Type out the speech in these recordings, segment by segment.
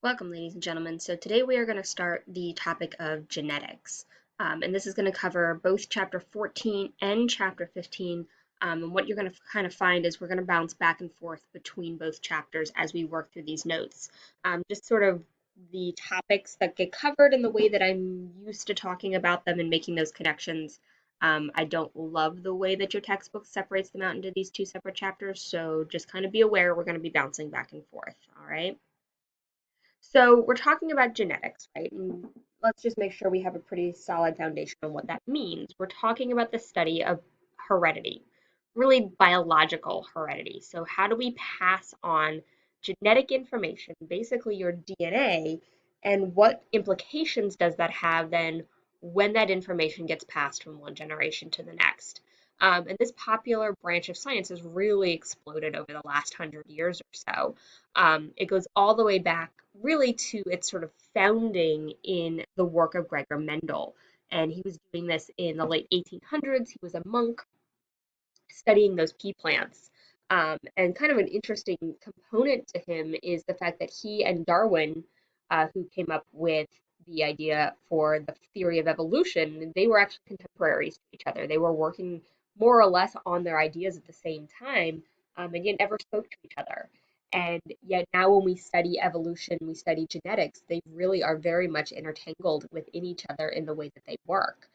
Welcome, ladies and gentlemen. So today we are going to start the topic of genetics. And this is going to cover both chapter 14 and chapter 15. And what you're going to kind of find is we're going to bounce back and forth between both chapters as we work through these notes. Just sort of the topics that get covered and the way that I'm used to talking about them and making those connections. I don't love the way that your textbook separates them out into these two separate chapters, so just kind of be aware we're going to be bouncing back and forth, all right? So we're talking about genetics, right? And let's just make sure we have a pretty solid foundation on what that means. We're talking about the study of heredity, really biological heredity. So how do we pass on genetic information, basically your DNA, and what implications does that have then when that information gets passed from one generation to the next? And this popular branch of science has really exploded over the last 100 years or so. It goes all the way back really to its sort of founding in the work of Gregor Mendel. And he was doing this in the late 1800s. He was a monk studying those pea plants. And kind of an interesting component to him is the fact that he and Darwin, who came up with the idea for the theory of evolution, they were actually contemporaries to each other. They were working more or less on their ideas at the same time, and yet never spoke to each other. And yet now when we study evolution, we study genetics, they really are very much intertangled within each other in the way that they work.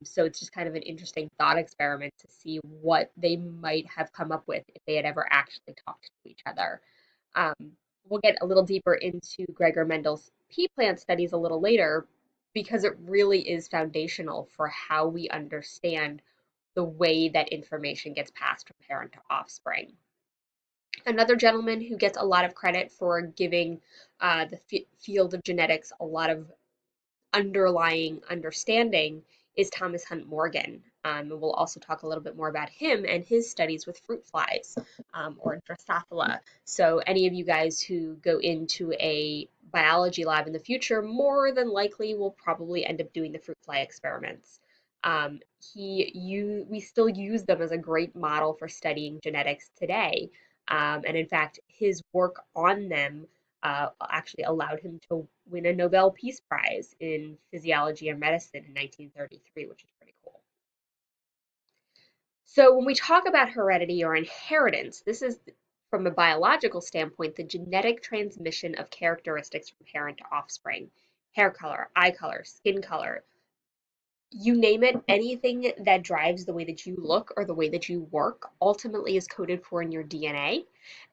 So it's just kind of an interesting thought experiment to see what they might have come up with if they had ever actually talked to each other. Um, we'll get a little deeper into Gregor Mendel's pea plant studies a little later because it really is foundational for how we understand the way that information gets passed from parent to offspring. Another gentleman who gets a lot of credit for giving the field of genetics a lot of underlying understanding is Thomas Hunt Morgan. And we'll also talk a little bit more about him and his studies with fruit flies or Drosophila. So, any of you guys who go into a biology lab in the future, more than likely will probably end up doing the fruit fly experiments. We still use them as a great model for studying genetics today. And in fact, his work on them actually allowed him to win a Nobel Peace Prize in physiology or medicine in 1933, which is pretty cool. So when we talk about heredity or inheritance, this is from a biological standpoint, the genetic transmission of characteristics from parent to offspring. Hair color, eye color, skin color, you name it, anything that drives the way that you look or the way that you work ultimately is coded for in your DNA,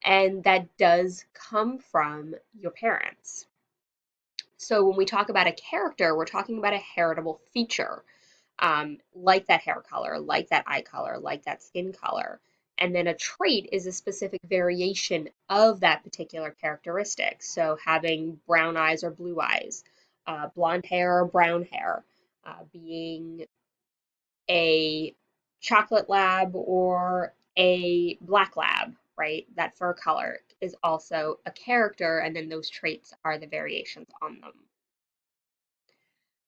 and that does come from your parents. So when we talk about a character, we're talking about a heritable feature, like that hair color, like that eye color, like that skin color. And then a trait is a specific variation of that particular characteristic. So having brown eyes or blue eyes, blonde hair or brown hair, being a chocolate lab or a black lab, right? That fur color is also a character, and then those traits are the variations on them.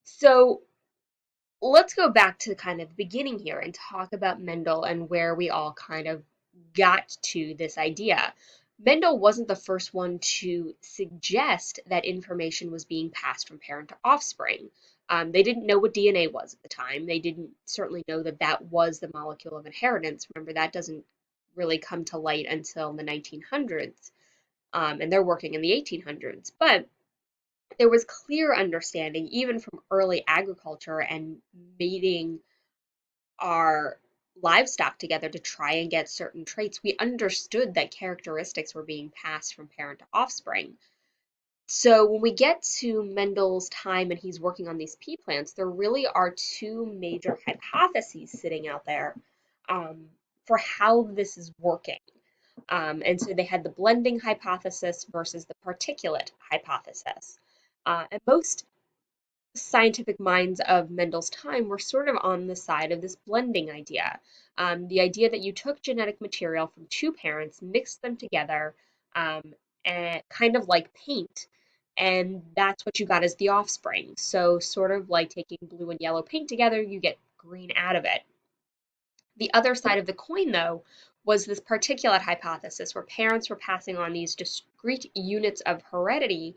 So let's go back to kind of the beginning here and talk about Mendel and where we all kind of got to this idea. Mendel wasn't the first one to suggest that information was being passed from parent to offspring. They didn't know what DNA was at the time. They didn't certainly know that that was the molecule of inheritance. Remember, that doesn't really come to light until the 1900s, and they're working in the 1800s. But there was clear understanding, even from early agriculture and mating our livestock together to try and get certain traits. We understood that characteristics were being passed from parent to offspring. So when we get to Mendel's time and he's working on these pea plants, there really are two major hypotheses sitting out there for how this is working. And so they had the blending hypothesis versus the particulate hypothesis. And most scientific minds of Mendel's time were sort of on the side of this blending idea. The idea that you took genetic material from two parents, mixed them together, and kind of like paint, and that's what you got as the offspring. So, sort of like taking blue and yellow paint together, you get green out of it. The other side of the coin, though, was this particulate hypothesis where parents were passing on these discrete units of heredity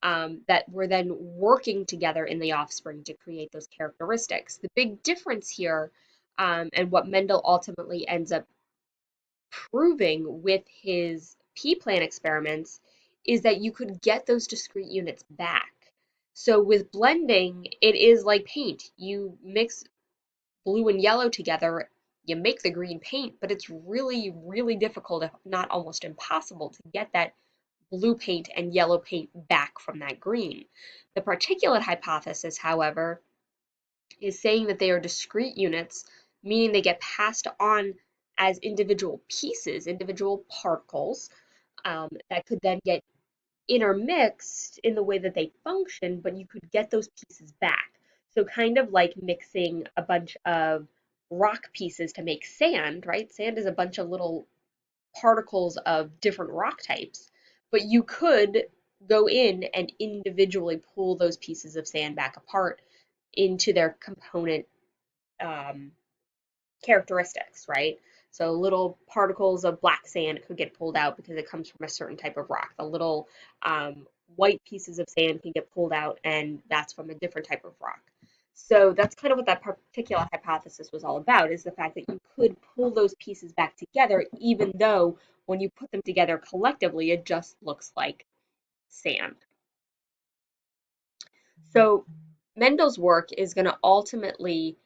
that were then working together in the offspring to create those characteristics. The big difference here, and what Mendel ultimately ends up proving with his P plant experiments, is that you could get those discrete units back. So with blending, it is like paint. You mix blue and yellow together, you make the green paint, but it's really, really difficult, if not almost impossible, to get that blue paint and yellow paint back from that green. The particulate hypothesis, however, is saying that they are discrete units, meaning they get passed on as individual pieces, individual particles, that could then get intermixed in the way that they function, but you could get those pieces back. So kind of like mixing a bunch of rock pieces to make sand, right? Sand is a bunch of little particles of different rock types, but you could go in and individually pull those pieces of sand back apart into their component um, characteristics, right? So little particles of black sand could get pulled out because it comes from a certain type of rock. The little white pieces of sand can get pulled out, and that's from a different type of rock. So that's kind of what that particular hypothesis was all about, is the fact that you could pull those pieces back together, even though when you put them together collectively, it just looks like sand. So Mendel's work is going to ultimately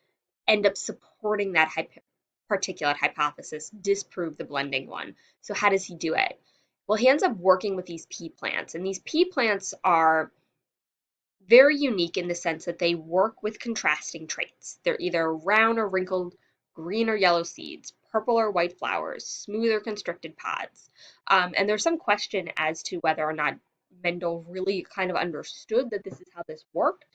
end up supporting that particulate hypothesis, disprove the blending one. So how does he do it? Well, he ends up working with these pea plants, and these pea plants are very unique in the sense that they work with contrasting traits. They're either round or wrinkled, green or yellow seeds, purple or white flowers, smooth or constricted pods. And there's some question as to whether or not Mendel really kind of understood that this is how this worked,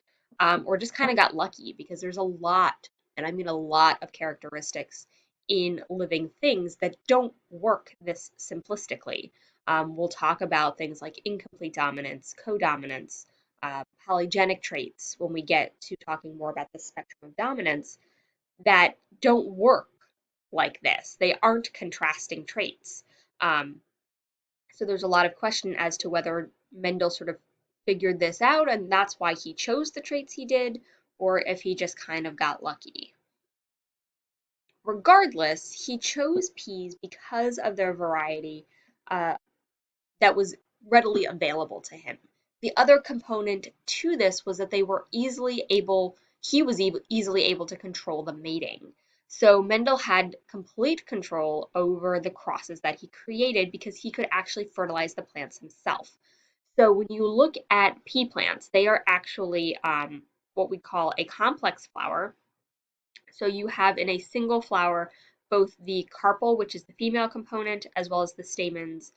or just kind of got lucky, because there's a lot, and I mean a lot, of characteristics in living things that don't work this simplistically. We'll talk about things like incomplete dominance, codominance, polygenic traits when we get to talking more about the spectrum of dominance that don't work like this. They aren't contrasting traits. Um, so there's a lot of question as to whether Mendel sort of figured this out and that's why he chose the traits he did, or if he just kind of got lucky. Regardless, he chose peas because of their variety, uh, that was readily available to him. The other component to this was that he was easily able to control the mating. So Mendel had complete control over the crosses that he created because he could actually fertilize the plants himself. So when you look at pea plants, they are actually what we call a complex flower. So you have in a single flower both the carpel, which is the female component, as well as the stamens,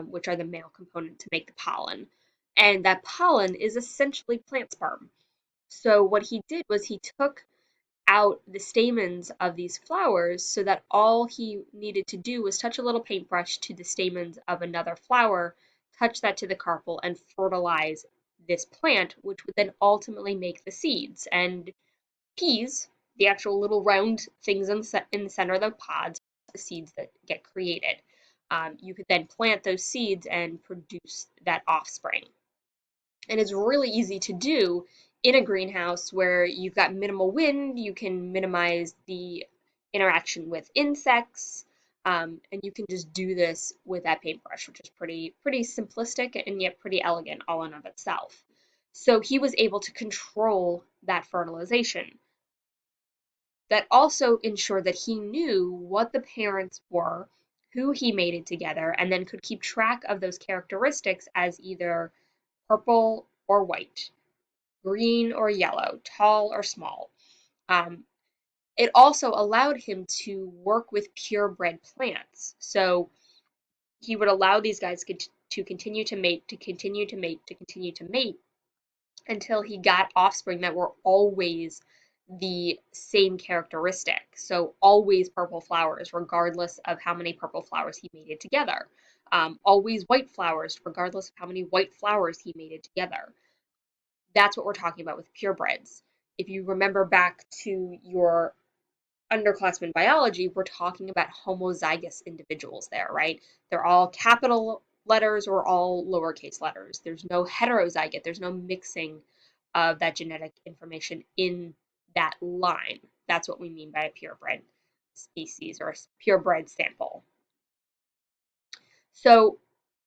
which are the male component to make the pollen. And that pollen is essentially plant sperm. So what he did was he took out the stamens of these flowers so that all he needed to do was touch a little paintbrush to the stamens of another flower, touch that to the carpel, and fertilize this plant, which would then ultimately make the seeds. And peas, the actual little round things in the center of the pods, the seeds that get created. You could then plant those seeds and produce that offspring. And it's really easy to do in a greenhouse where you've got minimal wind, you can minimize the interaction with insects, and you can just do this with that paintbrush, which is pretty simplistic and yet pretty elegant all in of itself. So he was able to control that fertilization. That also ensured that he knew what the parents were, who he mated together, and then could keep track of those characteristics as either purple or white, green or yellow, tall or small. Um, it also allowed him to work with purebred plants. So he would allow these guys to continue to mate, to continue to mate, to continue to mate, until he got offspring that were always the same characteristic. So always purple flowers, regardless of how many purple flowers he mated together. Always white flowers, regardless of how many white flowers he mated together. That's what we're talking about with purebreds. If you remember back to your underclassmen biology, we're talking about homozygous individuals there, right? They're all capital letters or all lowercase letters. There's no heterozygote, there's no mixing of that genetic information in that line. That's what we mean by a purebred species or a purebred sample. So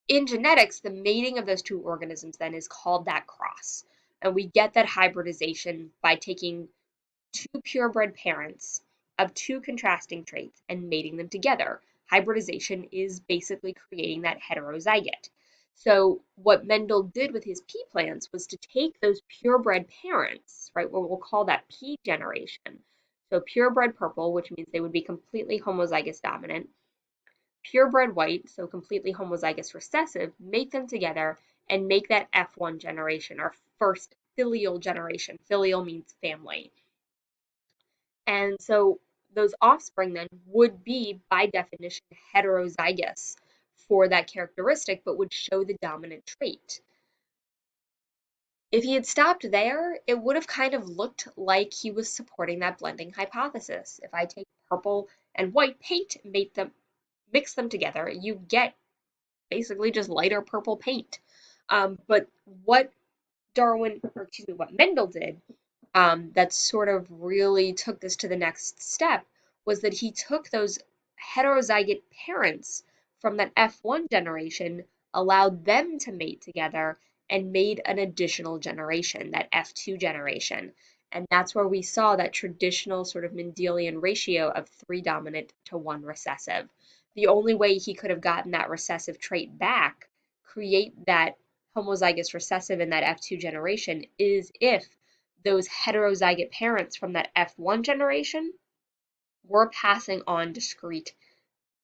in genetics, the mating of those two organisms then is called that cross. And we get that hybridization by taking two purebred parents of two contrasting traits and mating them together. Hybridization is basically creating that heterozygote. So what Mendel did with his pea plants was to take those purebred parents, right, what we'll call that P generation. So purebred purple, which means they would be completely homozygous dominant, purebred white, so completely homozygous recessive, mate them together and make that F1 generation, our first filial generation. Filial means family. And so those offspring then would be, by definition, heterozygous for that characteristic, but would show the dominant trait. If he had stopped there, it would have kind of looked like he was supporting that blending hypothesis. If I take purple and white paint, mix them together, you get basically just lighter purple paint. But what what Mendel did, that sort of really took this to the next step was that he took those heterozygote parents from that F1 generation, allowed them to mate together, and made an additional generation, that F2 generation. And that's where we saw that traditional sort of Mendelian ratio of 3 dominant to 1 recessive. The only way he could have gotten that recessive trait back, create that homozygous recessive in that F2 generation, is if those heterozygote parents from that F1 generation were passing on discrete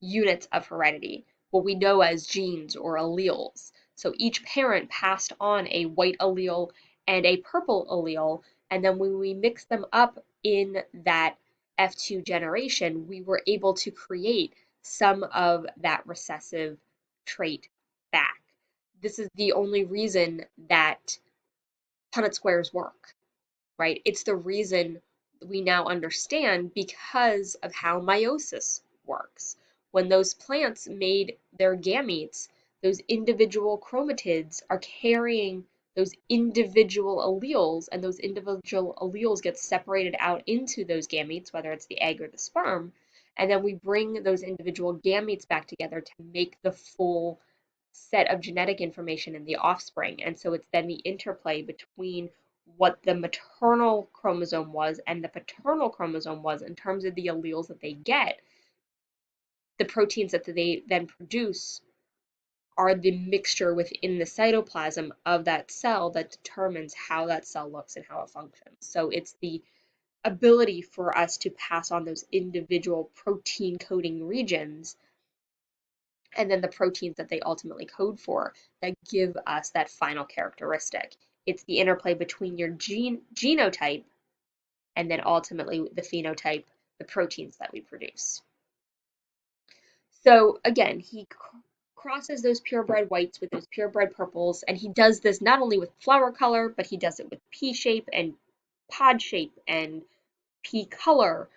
units of heredity, what we know as genes or alleles. So each parent passed on a white allele and a purple allele, and then when we mix them up in that F2 generation, we were able to create some of that recessive trait back. This is the only reason that Punnett squares work, right? It's the reason we now understand because of how meiosis works. When those plants made their gametes, those individual chromatids are carrying those individual alleles, and those individual alleles get separated out into those gametes, whether it's the egg or the sperm, and then we bring those individual gametes back together to make the full set of genetic information in the offspring. And so it's then the interplay between what the maternal chromosome was and the paternal chromosome was in terms of the alleles that they get. The proteins that they then produce are the mixture within the cytoplasm of that cell that determines how that cell looks and how it functions. So it's the ability for us to pass on those individual protein coding regions and then the proteins that they ultimately code for that give us that final characteristic. It's the interplay between your genotype and then ultimately the phenotype, the proteins that we produce. So again, he crosses those purebred whites with those purebred purples, and he does this not only with flower color, but he does it with pea shape and pod shape and pea color,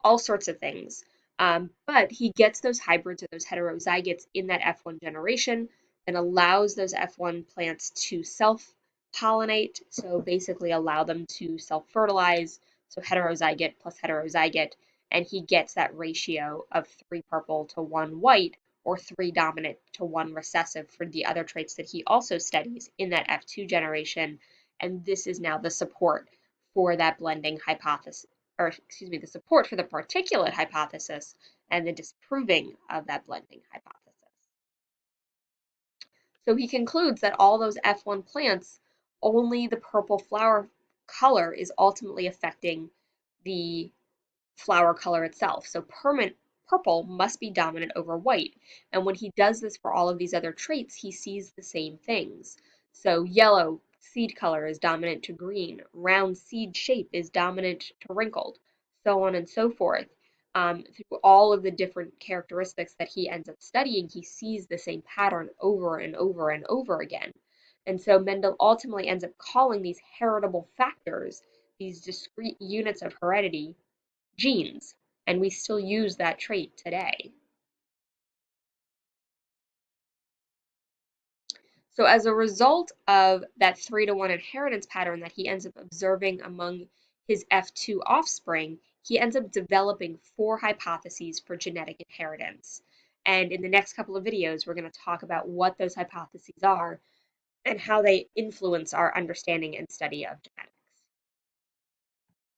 all sorts of things. But he gets those hybrids or those heterozygotes in that F1 generation and allows those F1 plants to self-pollinate, so basically allow them to self-fertilize, so heterozygote plus heterozygote, and he gets that ratio of 3 purple to 1 white, or 3 dominant to 1 recessive for the other traits that he also studies in that F2 generation, and this is now the support for that blending hypothesis, or excuse me, the support for the particulate hypothesis and the disproving of that blending hypothesis. So he concludes that all those F1 plants, only the purple flower color is ultimately affecting the flower color itself. So purple must be dominant over white. And when he does this for all of these other traits, he sees the same things. So yellow seed color is dominant to green, round seed shape is dominant to wrinkled, so on and so forth. Through all of the different characteristics that he ends up studying, he sees the same pattern over and over and over again. And so Mendel ultimately ends up calling these heritable factors, these discrete units of heredity, genes, and we still use that trait today. So as a result of that 3-to-1 inheritance pattern that he ends up observing among his F2 offspring, he ends up developing 4 hypotheses for genetic inheritance. And in the next couple of videos, we're going to talk about what those hypotheses are and how they influence our understanding and study of genetics.